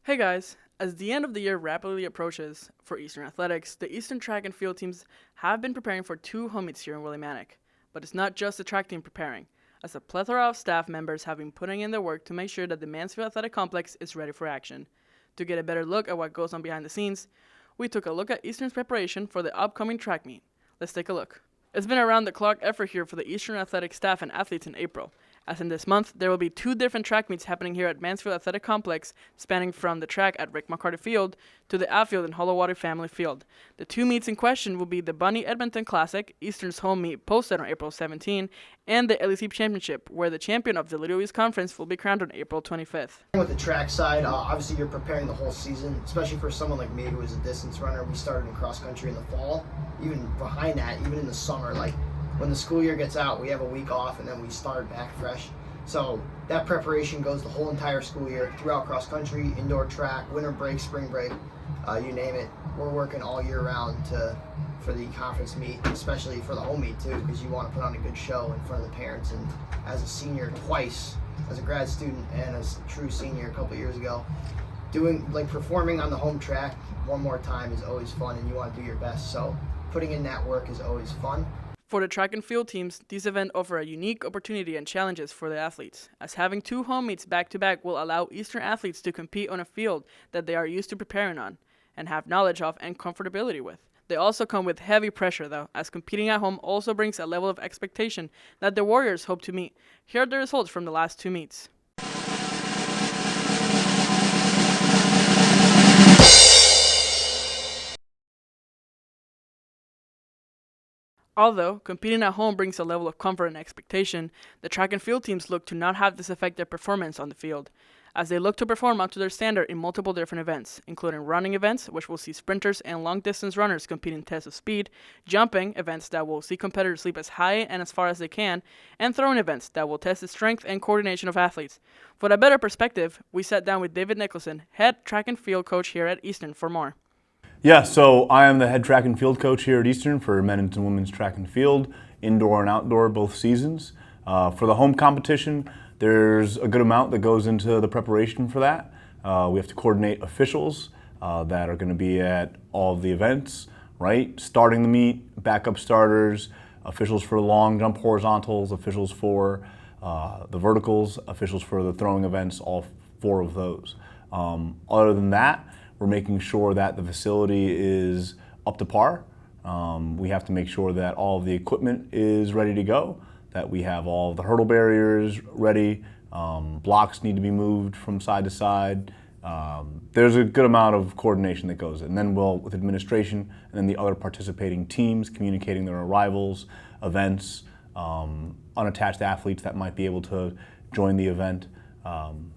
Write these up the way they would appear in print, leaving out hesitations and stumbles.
Hey guys, as the end of the year rapidly approaches for Eastern Athletics, the Eastern track and field teams have been preparing for two home meets here in Willimantic. But it's not just the track team preparing, as a plethora of staff members have been putting in their work to make sure that the Mansfield Athletic Complex is ready for action. To get a better look at what goes on behind the scenes, we took a look at Eastern's preparation for the upcoming track meet. Let's take a look. It's been around the clock effort here for the Eastern Athletic staff and athletes in April. As in this month, there will be two different track meets happening here at Mansfield Athletic Complex, spanning from the track at Rick McCarty Field to the outfield in Hollowwater Family Field. The two meets in question will be the Bunny Edmonton Classic, Eastern's home meet posted on April 17, and the LEC Championship, where the champion of the Little East Conference will be crowned on April 25th. With the track side, obviously you're preparing the whole season, especially for someone like me who is a distance runner. We started in cross country in the fall. Even behind that, even in the summer, like when the school year gets out, we have a week off and then we start back fresh. So that preparation goes the whole entire school year throughout cross country, indoor track, winter break, spring break, you name it. We're working all year round for the conference meet, especially for the home meet too, because you want to put on a good show in front of the parents. And as a senior twice, as a grad student and as a true senior a couple years ago, performing on the home track one more time is always fun, and you want to do your best. So putting in that work is always fun. For the track and field teams, these events offer a unique opportunity and challenges for the athletes, as having two home meets back-to-back will allow Eastern athletes to compete on a field that they are used to preparing on, and have knowledge of and comfortability with. They also come with heavy pressure though, as competing at home also brings a level of expectation that the Warriors hope to meet. Here are the results from the last two meets. Although competing at home brings a level of comfort and expectation, the track and field teams look to not have this affect their performance on the field, as they look to perform up to their standard in multiple different events, including running events, which will see sprinters and long-distance runners compete in tests of speed, jumping events that will see competitors leap as high and as far as they can, and throwing events that will test the strength and coordination of athletes. For a better perspective, we sat down with David Nicholson, head track and field coach here at Eastern, for more. Yeah, so I am the head track and field coach here at Eastern for men's and women's track and field, indoor and outdoor, both seasons. For the home competition, there's a good amount that goes into the preparation for that. We have to coordinate officials that are going to be at all of the events, right? Starting the meet, backup starters, officials for long jump horizontals, officials for the verticals, officials for the throwing events, all four of those. Other than that, we're making sure that the facility is up to par. We have to make sure that all of the equipment is ready to go, that we have all of the hurdle barriers ready, blocks need to be moved from side to side. There's a good amount of coordination that goes in. And then with administration and then the other participating teams communicating their arrivals, events, unattached athletes that might be able to join the event.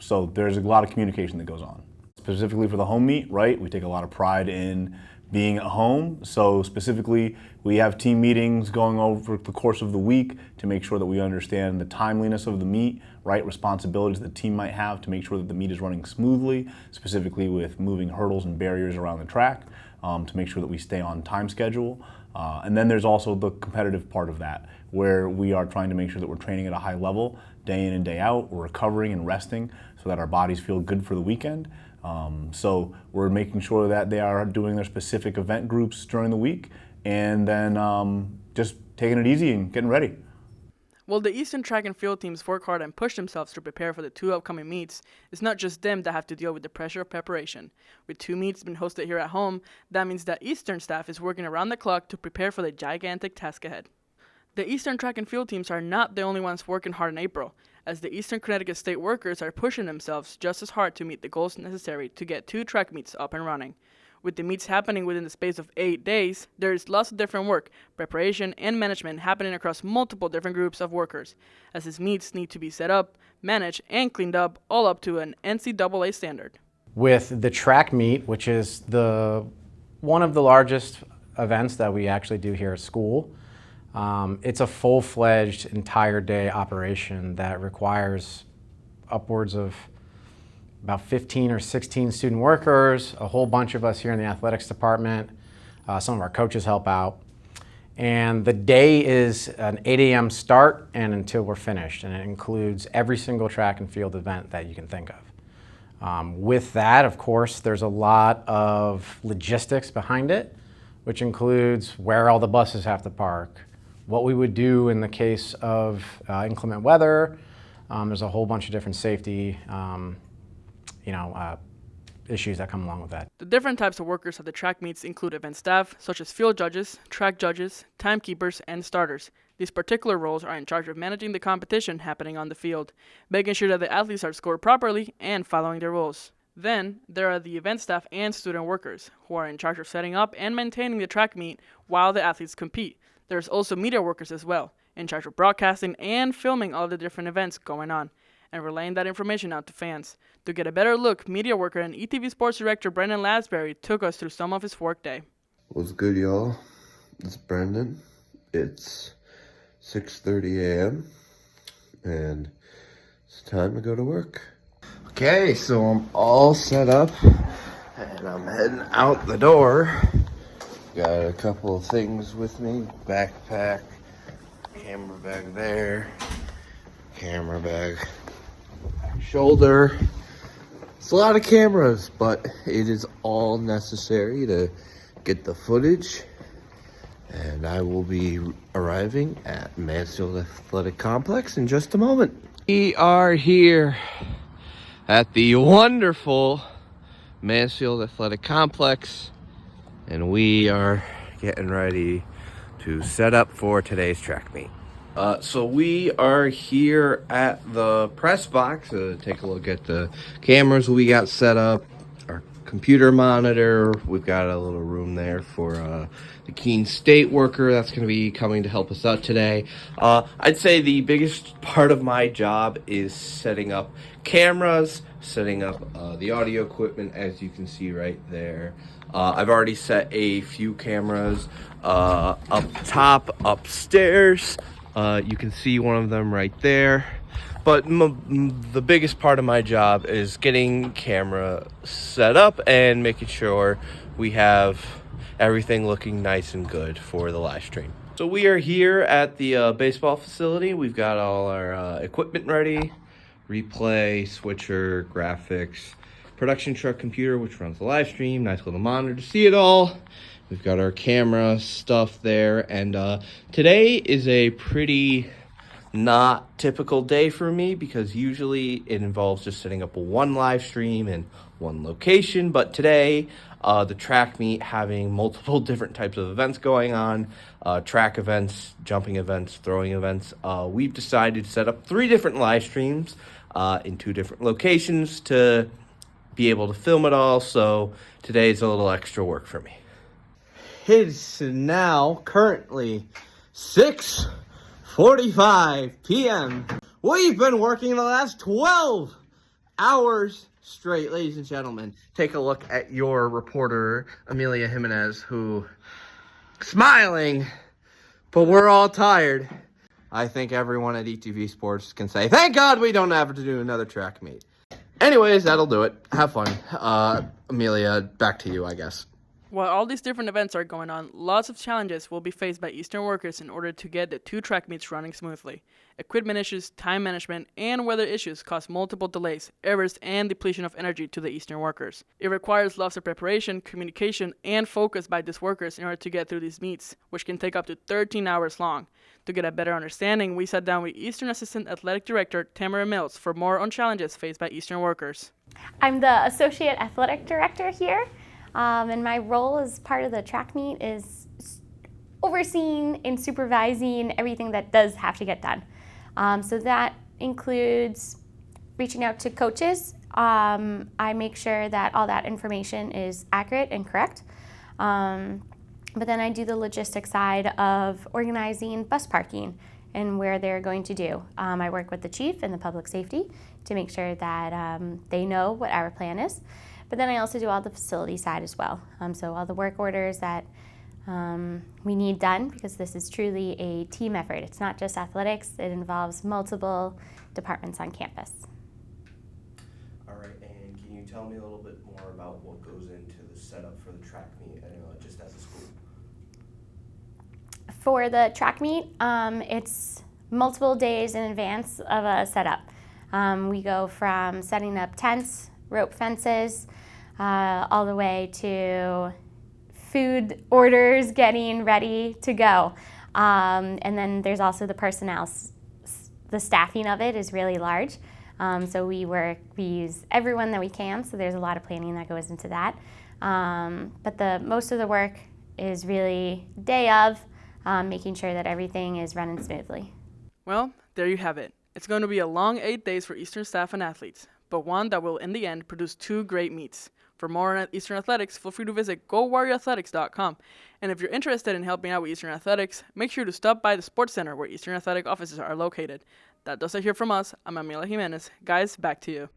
So there's a lot of communication that goes on. Specifically for the home meet, right, we take a lot of pride in being at home. So specifically, we have team meetings going over the course of the week to make sure that we understand the timeliness of the meet, right, responsibilities the team might have to make sure that the meet is running smoothly, specifically with moving hurdles and barriers around the track, to make sure that we stay on time schedule. And then there's also the competitive part of that, where we are trying to make sure that we're training at a high level, day in and day out. We're recovering and resting so that our bodies feel good for the weekend. So we're making sure that they are doing their specific event groups during the week, and then just taking it easy and getting ready. While the Eastern track and field teams work hard and push themselves to prepare for the two upcoming meets, it's not just them that have to deal with the pressure of preparation. With two meets being hosted here at home, that means that Eastern staff is working around the clock to prepare for the gigantic task ahead. The Eastern track and field teams are not the only ones working hard in April, as the Eastern Connecticut State workers are pushing themselves just as hard to meet the goals necessary to get two track meets up and running. With the meets happening within the space of 8 days, there is lots of different work, preparation, and management happening across multiple different groups of workers, as these meets need to be set up, managed, and cleaned up, all up to an NCAA standard. With the track meet, which is one of the largest events that we actually do here at school, it's a full-fledged entire day operation that requires upwards of about 15 or 16 student workers, a whole bunch of us here in the athletics department. Some of our coaches help out. And the day is an 8 a.m. start and until we're finished. And it includes every single track and field event that you can think of. With that, of course, there's a lot of logistics behind it, which includes where all the buses have to park, what we would do in the case of inclement weather. There's a whole bunch of different safety issues that come along with that. The different types of workers at the track meets include event staff, such as field judges, track judges, timekeepers, and starters. These particular roles are in charge of managing the competition happening on the field, making sure that the athletes are scored properly and following their rules. Then, there are the event staff and student workers, who are in charge of setting up and maintaining the track meet while the athletes compete. There's also media workers as well, in charge of broadcasting and filming all the different events going on, and relaying that information out to fans. To get a better look, media worker and ETV Sports Director Brendan Lasbury took us through some of his workday. What's good, y'all? It's Brendan. It's 6:30 a.m. and it's time to go to work. Okay, so I'm all set up and I'm heading out the door. Got a couple of things with me. Backpack, camera bag there, camera bag, shoulder. It's a lot of cameras, but it is all necessary to get the footage. And I will be arriving at Mansfield Athletic Complex in just a moment. We are here at the wonderful Mansfield Athletic Complex, and we are getting ready to set up for today's track meet. So we are here at the press box to take a look at the cameras we got set up, our computer monitor. We've got a little room there for the Keene State worker that's going to be coming to help us out today. I'd say the biggest part of my job is setting up cameras, setting up the audio equipment, as you can see right there. I've already set a few cameras up top, upstairs. You can see one of them right there. But the biggest part of my job is getting camera set up and making sure we have everything looking nice and good for the live stream. So we are here at the baseball facility. We've got all our equipment ready. Replay, switcher, graphics, production truck computer, which runs the live stream. Nice little monitor to see it all. We've got our camera stuff there, and today is a pretty not typical day for me because usually it involves just setting up one live stream in one location, but today the track meet having multiple different types of events going on, track events, jumping events, throwing events. We've decided to set up 3 different live streams in 2 different locations to be able to film it all, so today's a little extra work for me. It's now currently 6:45 p.m. We've been working the last 12 hours straight, ladies and gentlemen. Take a look at your reporter, Amelia Jimenez, who smiling, but we're all tired. I think everyone at ETV Sports can say, thank God we don't have to do another track meet. Anyways, that'll do it. Have fun. Amelia, back to you, I guess. While all these different events are going on, lots of challenges will be faced by Eastern workers in order to get the 2 track meets running smoothly. Equipment issues, time management, and weather issues cause multiple delays, errors, and depletion of energy to the Eastern workers. It requires lots of preparation, communication, and focus by these workers in order to get through these meets, which can take up to 13 hours long. To get a better understanding, we sat down with Eastern Assistant Athletic Director Tamara Mills for more on challenges faced by Eastern workers. I'm the Associate Athletic Director here. And my role as part of the track meet is overseeing and supervising everything that does have to get done. So that includes reaching out to coaches. I make sure that all that information is accurate and correct. But then I do the logistics side of organizing bus parking and where they're going to do. I work with the chief and the public safety to make sure that they know what our plan is. But then I also do all the facility side as well. So all the work orders that we need done, because this is truly a team effort. It's not just athletics, it involves multiple departments on campus. All right, and can you tell me a little bit more about what goes into the setup for the track meet, just as a school? For the track meet, it's multiple days in advance of a setup. We go from setting up tents, rope fences, all the way to food orders getting ready to go. And then there's also the personnel. The staffing of it is really large. So we use everyone that we can, so there's a lot of planning that goes into that. But most of the work is really day of, making sure that everything is running smoothly. Well, there you have it. It's going to be a long 8 days for Eastern staff and athletes, but one that will, in the end, produce 2 great meets. For more on Eastern Athletics, feel free to visit GoWarriorAthletics.com. And if you're interested in helping out with Eastern Athletics, make sure to stop by the Sports Center where Eastern Athletic offices are located. That does it here from us. I'm Amila Jimenez. Guys, back to you.